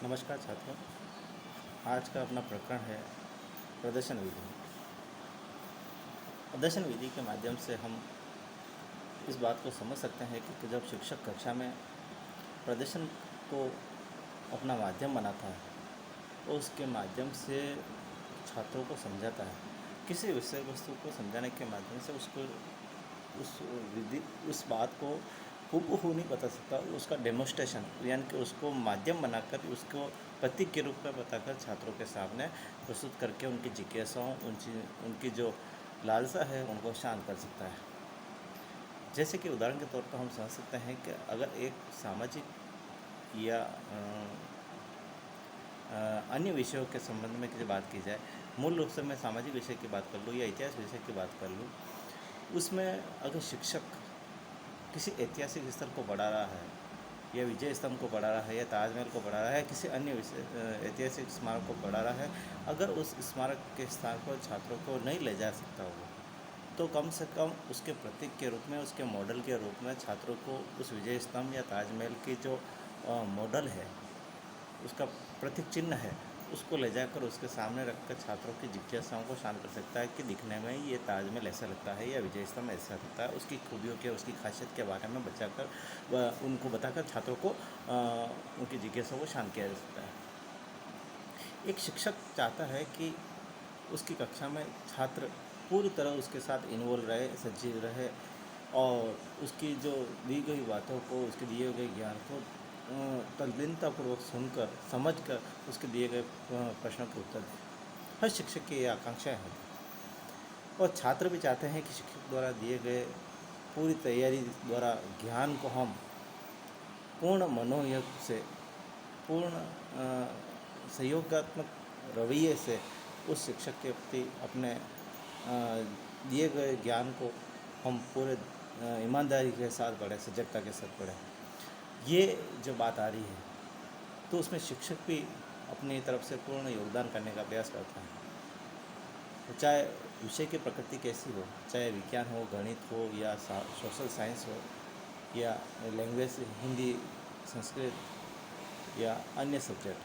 नमस्कार छात्रों। आज का अपना प्रकरण है प्रदर्शन विधि। प्रदर्शन विधि के माध्यम से हम इस बात को समझ सकते हैं कि जब शिक्षक कक्षा में प्रदर्शन को अपना माध्यम बनाता है और उसके माध्यम से छात्रों को समझाता है। किसी विषय वस्तु को समझाने के माध्यम से उसको उस विधि उस बात को हूबहू नहीं बता सकता, उसका डेमोस्ट्रेशन यानी कि उसको माध्यम बनाकर उसको प्रतीक के रूप में बताकर छात्रों के सामने प्रस्तुत करके उनकी जिज्ञासाओं उनकी जो लालसा है उनको शांत कर सकता है। जैसे कि उदाहरण के तौर पर हम समझ सकते हैं कि अगर एक सामाजिक या अन्य विषयों के संबंध में किसी बात की जाए, मूल रूप से मैं सामाजिक विषय की बात कर लूँ या इतिहास विषय की बात कर लूँ, उसमें अगर शिक्षक किसी ऐतिहासिक स्थल को बढ़ा रहा है या विजय स्तंभ को बढ़ा रहा है या ताजमहल को बढ़ा रहा है, किसी अन्य ऐतिहासिक स्मारक को बढ़ा रहा है, अगर उस स्मारक के स्थान पर छात्रों को नहीं ले जा सकता होगा तो कम से कम उसके प्रतीक के रूप में, उसके मॉडल के रूप में छात्रों को उस विजय स्तंभ या ताजमहल की जो मॉडल है, उसका प्रतीक चिन्ह है, उसको ले जाकर उसके सामने रखकर छात्रों की जिज्ञासाओं को शांत कर सकता है कि दिखने में ये ताजमहल ऐसा लगता है या विजय स्तंभ ऐसा लगता है। उसकी खूबियों के, उसकी खासियत के बारे में उनको बताकर छात्रों को उनकी जिज्ञासाओं को शांत किया जा सकता है। एक शिक्षक चाहता है कि उसकी कक्षा में छात्र पूरी तरह उसके साथ इन्वॉल्व रहे, सजीव रहे और उसकी जो दी गई बातों को, उसके दिए गए ज्ञान को तल्लीनतापूर्वक सुनकर, समझकर उसके दिए गए प्रश्नों के उत्तर दें। हर शिक्षक की ये आकांक्षाएँ होती हैं और छात्र भी चाहते हैं कि शिक्षक द्वारा दिए गए पूरी तैयारी द्वारा ज्ञान को हम पूर्ण मनोयोग से, पूर्ण सहयोगात्मक रवैये से उस शिक्षक के प्रति अपने दिए गए ज्ञान को हम पूरे ईमानदारी के साथ पढ़ें, सजगता के साथ पढ़ें। ये जो बात आ रही है तो उसमें शिक्षक भी अपनी तरफ से पूर्ण योगदान करने का प्रयास करता है। तो चाहे विषय की प्रकृति कैसी हो, चाहे विज्ञान हो, गणित हो या सोशल साइंस हो या लैंग्वेज हिंदी, संस्कृत या अन्य सब्जेक्ट।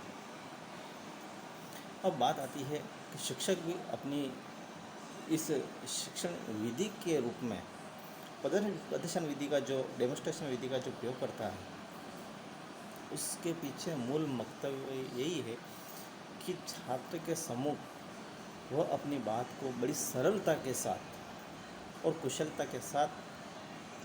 अब बात आती है कि शिक्षक भी अपनी इस शिक्षण विधि के रूप में प्रदर्शन विधि का जो डेमोस्ट्रेशन विधि का जो प्रयोग करता है, उसके पीछे मूल मकसद यही है कि छात्र के सम्मुख वह अपनी बात को बड़ी सरलता के साथ और कुशलता के साथ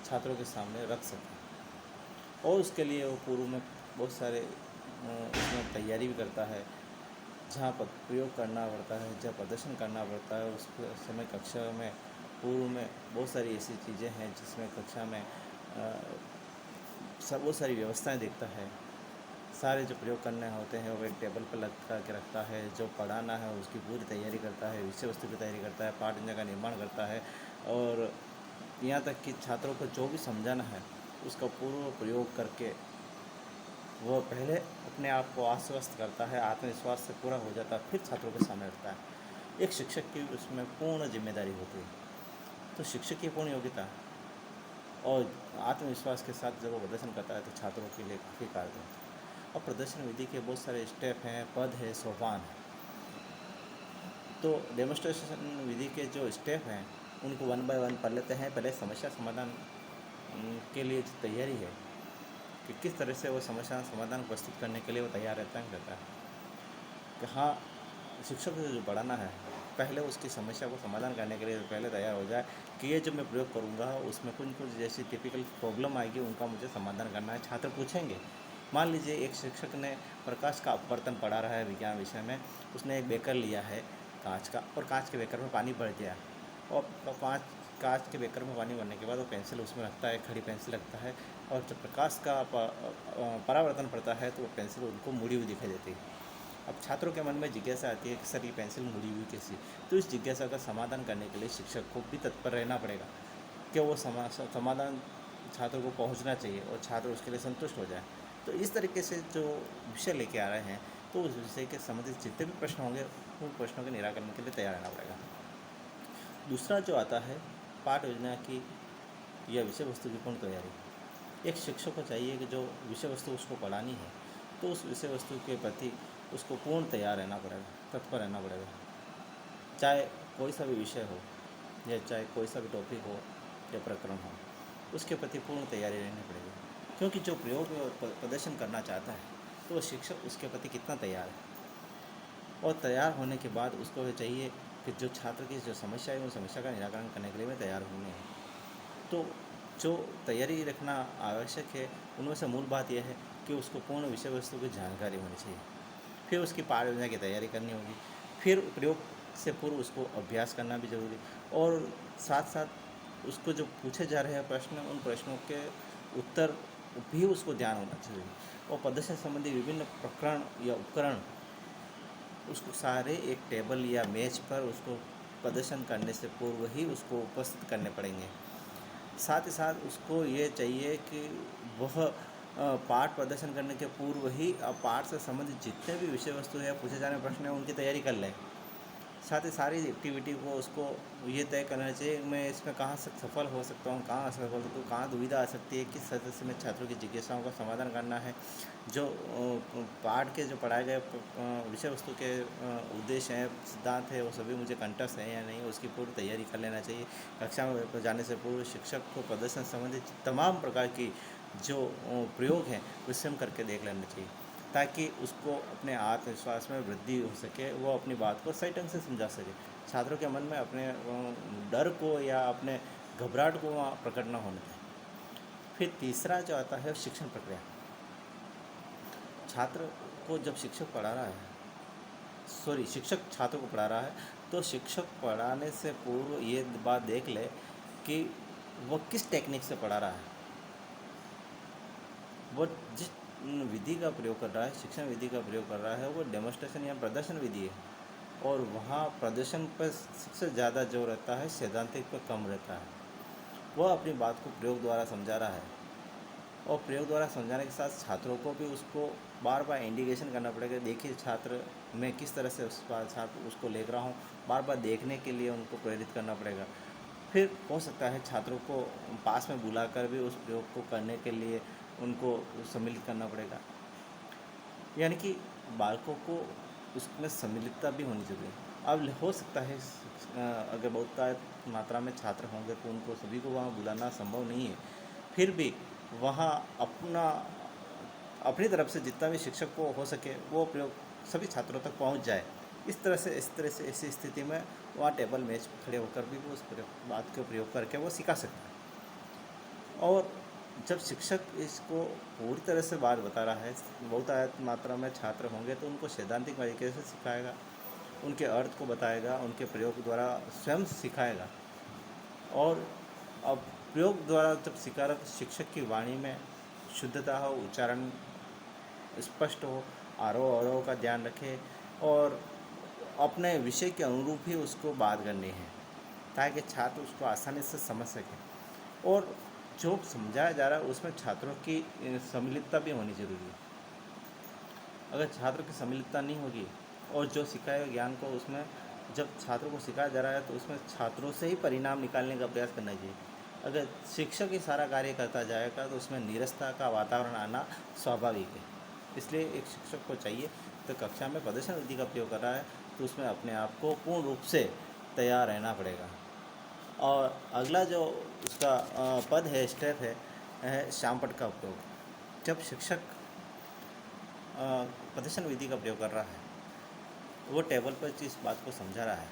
छात्रों के सामने रख सके और उसके लिए वो पूर्व में बहुत सारे उसमें तैयारी भी करता है। जहाँ पर प्रयोग करना पड़ता है, जहाँ प्रदर्शन करना पड़ता है, उस समय कक्षा में पूर्व में बहुत सारी ऐसी चीज़ें हैं जिसमें कक्षा में सब बहुत सारी व्यवस्थाएं देखता है। सारे जो प्रयोग करने होते हैं वो एक टेबल पर लगा के रखता है। जो पढ़ाना है उसकी पूरी तैयारी करता है, विषय वस्तु की तैयारी करता है, पाठ्यक्रम का निर्माण करता है और यहाँ तक कि छात्रों को जो भी समझाना है उसका पूर्व प्रयोग करके वो पहले अपने आप को आश्वस्त करता है, आत्मविश्वास से पूरा हो जाता है, फिर छात्रों के सामने रखता है। एक शिक्षक की उसमें पूर्ण जिम्मेदारी होती है। तो शिक्षक की पूर्ण योग्यता और आत्मविश्वास के साथ जब वो प्रदर्शन करता है तो छात्रों के लिए काफ़ी कारगर होता है। और प्रदर्शन विधि के बहुत सारे स्टेप हैं, पद है, सोपान है। तो डेमोस्ट्रेशन विधि के जो स्टेप हैं उनको 1 बाय 1 पढ़ लेते हैं। पहले समस्या समाधान के लिए जो तैयारी है कि किस तरह से वो समस्या समाधान प्रस्तुत करने के लिए वो तैयार रहता है कि हाँ, शिक्षक को जो पढ़ाना है पहले उसकी समस्या को समाधान करने के लिए पहले तैयार हो जाए कि ये जो मैं प्रयोग करूँगा उसमें कुछ कुछ जैसी टिपिकल प्रॉब्लम आएगी, उनका मुझे समाधान करना है। छात्र पूछेंगे, मान लीजिए एक शिक्षक ने प्रकाश का अपवर्तन पढ़ा रहा है विज्ञान विषय में, उसने एक बेकर लिया है कांच का और कांच के बेकर में पानी भर दिया और कांच के बेकर में पानी भरने के बाद वो पेंसिल उसमें रखता है, खड़ी पेंसिल रखता है और जब प्रकाश का परावर्तन पड़ता है तो वो पेंसिल उनको मुड़ी हुई दिखाई देती है। अब छात्रों के मन में जिज्ञासा आती है कि सर ये पेंसिल मुड़ी हुई कैसी। तो इस जिज्ञासा का समाधान करने के लिए शिक्षक को भी तत्पर रहना पड़ेगा कि वो समाधान छात्रों को पहुंचना चाहिए और छात्र उसके लिए संतुष्ट हो जाए। तो इस तरीके से जो विषय लेके आ रहे हैं तो उस विषय के संबंधित जितने भी प्रश्न होंगे उन प्रश्नों के निराकरण के लिए तैयार रहना पड़ेगा। दूसरा जो आता है पाठ योजना की या विषय वस्तु की पूर्ण तैयारी। एक शिक्षक को चाहिए कि जो विषय वस्तु उसको पढ़ानी है तो उस विषय वस्तु के प्रति उसको पूर्ण तैयार रहना पड़ेगा, तत्पर रहना पड़ेगा। चाहे कोई सा भी विषय हो या चाहे कोई सा भी टॉपिक हो या प्रकरण हो, उसके प्रति पूर्ण तैयारी रहनी पड़ेगी। क्योंकि जो प्रयोग में प्रदर्शन करना चाहता है तो वो शिक्षक उसके प्रति कितना तैयार है, और तैयार होने के बाद उसको ये चाहिए कि जो छात्र की जो समस्या है उन समस्या का निराकरण करने के लिए मैं तैयार होने हैं। तो जो तैयारी रखना आवश्यक है उनमें से मूल बात यह है कि उसको पूर्ण विषय वस्तु की जानकारी होनी चाहिए, फिर उसकी पाठ योजना की तैयारी करनी होगी, फिर प्रयोग से पूर्व उसको अभ्यास करना भी जरूरी, और साथ साथ उसको जो पूछे जा रहे हैं प्रश्न, उन प्रश्नों के उत्तर भी उसको ध्यान होना चाहिए, और प्रदर्शन संबंधी विभिन्न प्रकरण या उपकरण उसको सारे एक टेबल या मेज पर उसको प्रदर्शन करने से पूर्व ही उसको उपस्थित करने पड़ेंगे। साथ ही साथ उसको ये चाहिए कि वह पाठ प्रदर्शन करने के पूर्व ही पाठ से संबंधित जितने भी विषय वस्तु या पूछे जाने प्रश्न हैं उनकी तैयारी कर ले। साथ ही सारी एक्टिविटी को उसको ये तय करना चाहिए मैं इसमें कहाँ से सफल हो सकता हूँ, कहाँ असफल हो सकता हूँ, कहाँ दुविधा आ सकती है, किस सदस्य में छात्रों की जिज्ञासाओं का समाधान करना है, जो पाठ के जो पढ़ाए गए विषय वस्तु के उद्देश्य हैं, सिद्धांत है, वो सभी मुझे कंठस्थ है या नहीं, उसकी पूरी तैयारी कर लेना चाहिए। कक्षा में जाने से पूर्व शिक्षक को प्रदर्शन संबंधित तमाम प्रकार की जो प्रयोग हैं वो स्वयं करके देख लेना चाहिए, ताकि उसको अपने आत्मविश्वास में वृद्धि हो सके, वो अपनी बात को सही ढंग से समझा सके, छात्रों के मन में अपने डर को या अपने घबराहट को वहाँ प्रकट न होने दें। फिर तीसरा जो आता है शिक्षण प्रक्रिया। छात्र को जब शिक्षक पढ़ा रहा है शिक्षक छात्र को पढ़ा रहा है तो शिक्षक पढ़ाने से पूर्व ये बात देख ले कि वो किस टेक्निक से पढ़ा रहा है, वो जिस विधि का प्रयोग कर रहा है, शिक्षण विधि का प्रयोग कर रहा है, वो डेमोन्स्ट्रेशन या प्रदर्शन विधि है, और वहाँ प्रदर्शन पर सबसे ज़्यादा जोर रहता है, सैद्धांतिक पर कम रहता है। वह अपनी बात को प्रयोग द्वारा समझा रहा है, और प्रयोग द्वारा समझाने के साथ छात्रों को भी उसको बार बार इंडिकेशन करना पड़ेगा, देखिए छात्र मैं किस तरह से छात्र उसको ले रहा हूँ, बार बार देखने के लिए उनको प्रेरित करना पड़ेगा। फिर हो सकता है छात्रों को पास में बुलाकर भी उस प्रयोग को करने के लिए उनको सम्मिलित करना पड़ेगा, यानी कि बालकों को उसमें सम्मिलितता भी होनी चाहिए। अब हो सकता है अगर बहुत मात्रा में छात्र होंगे तो उनको सभी को वहाँ बुलाना संभव नहीं है, फिर भी वहाँ अपनी तरफ से जितना भी शिक्षक को हो सके वो प्रयोग सभी छात्रों तक पहुँच जाए। इस तरह से ऐसी स्थिति में वहाँ टेबल मेज खड़े होकर भी वो उस बात के प्रयोग करके वो सिखा सकता है। और जब शिक्षक इसको पूरी तरह से बात बता रहा है, बहुत मात्रा में छात्र होंगे तो उनको सैद्धांतिक तरीके से सिखाएगा, उनके अर्थ को बताएगा, उनके प्रयोग द्वारा स्वयं सिखाएगा। और अब प्रयोग द्वारा जब सिखा रहा तो शिक्षक की वाणी में शुद्धता हो, उच्चारण स्पष्ट हो, आरोह अवरोह का ध्यान रखे, और अपने विषय के अनुरूप ही उसको बात करनी है, ताकि छात्र उसको आसानी से समझ सके। और जो समझाया जा रहा है उसमें छात्रों की सम्मिलितता भी होनी जरूरी है। अगर छात्रों की सम्मिलितता नहीं होगी और जो सिखाए ज्ञान को उसमें जब छात्रों को सिखाया जा रहा है तो उसमें छात्रों से ही परिणाम निकालने का प्रयास करना चाहिए। अगर शिक्षक ही सारा कार्य करता जाएगा तो उसमें नीरसता का वातावरण आना स्वाभाविक है। इसलिए एक शिक्षक को चाहिए तो कक्षा में प्रदर्शन विधि का प्रयोग कर रहा है तो उसमें अपने आप को पूर्ण रूप से तैयार रहना पड़ेगा। और अगला जो उसका पद है, स्टेप है श्यामपट्ट का उपयोग। जब शिक्षक प्रदर्शन विधि का प्रयोग कर रहा है वो टेबल पर इस बात को समझा रहा है,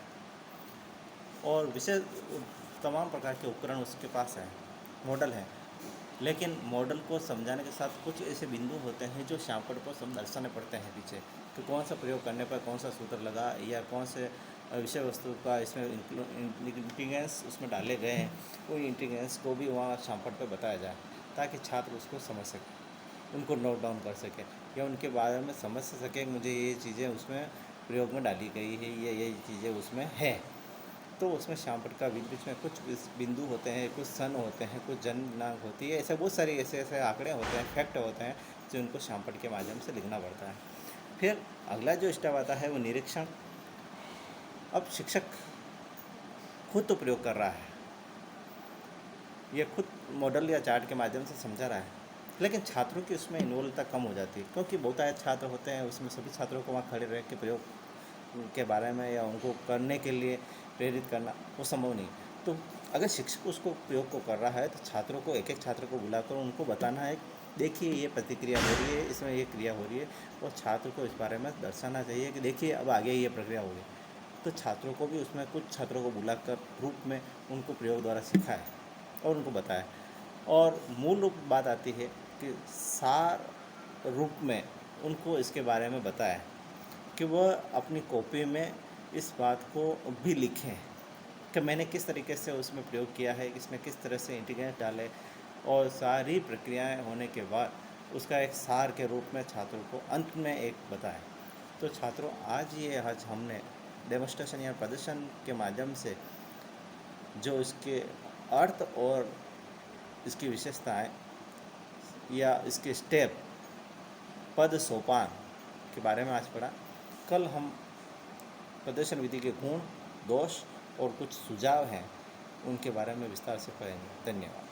और विषय तमाम प्रकार के उपकरण उसके पास हैं, मॉडल हैं, लेकिन मॉडल को समझाने के साथ कुछ ऐसे बिंदु होते हैं जो श्यामपट्ट को दर्शाने पड़ते हैं पीछे, कि कौन सा प्रयोग करने पर कौन सा सूत्र लगा, या कौन से विषय वस्तु का इसमें इंटीग्रेंस उसमें डाले गए हैं, उन इंटीग्रेंस को भी वहाँ श्यामपट्ट पर बताया जाए, ताकि छात्र उसको समझ सके, उनको नोट डाउन कर सके, या उनके बारे में समझ सके मुझे ये चीज़ें उसमें प्रयोग में डाली गई है, ये चीज़ें उसमें है। तो उसमें श्यामपट्ट का बीच में कुछ बिंदु होते हैं, कुछ सन होते हैं, कुछ जन्म दिनांक होती है, ऐसे बहुत सारे ऐसे आंकड़े होते हैं, फैक्ट होते हैं जो उनको श्यामपट्ट के माध्यम से लिखना पड़ता है। फिर अगला जो स्टेप आता है वो निरीक्षण। अब शिक्षक खुद तो प्रयोग कर रहा है, ये खुद मॉडल या चार्ट के माध्यम से समझा रहा है, लेकिन छात्रों की उसमें इन्वॉल्वता कम हो जाती है, क्योंकि बहुत आए छात्र होते हैं, उसमें सभी छात्रों को वहाँ खड़े रह के प्रयोग के बारे में या उनको करने के लिए प्रेरित करना वो संभव नहीं। तो अगर शिक्षक उसको प्रयोग को कर रहा है तो छात्रों को, एक एक छात्र को बुलाकर उनको बताना है, देखिए ये प्रतिक्रिया हो रही है, इसमें ये क्रिया हो रही है, और छात्र को इस बारे में दर्शाना चाहिए कि देखिए अब आगे ये प्रक्रिया होगी। तो छात्रों को भी उसमें कुछ छात्रों को बुलाकर ग्रुप में उनको प्रयोग द्वारा सिखाए और उनको बताए। और मूल रूप बात आती है कि सार रूप में उनको इसके बारे में बताएं कि वह अपनी कॉपी में इस बात को भी लिखें कि मैंने किस तरीके से उसमें प्रयोग किया है, इसमें किस तरह से इंटीग्रेंट डाले, और सारी प्रक्रियाएं होने के बाद उसका एक सार के रूप में छात्रों को अंत में एक बताएं। तो छात्रों, आज हमने डेमोस्ट्रेशन या प्रदर्शन के माध्यम से जो इसके अर्थ और इसकी विशेषताएं या इसके स्टेप, पद सोपान के बारे में आज पढ़ा। कल हम प्रदर्शन विधि के गुण, दोष और कुछ सुझाव हैं उनके बारे में विस्तार से पढ़ेंगे। धन्यवाद।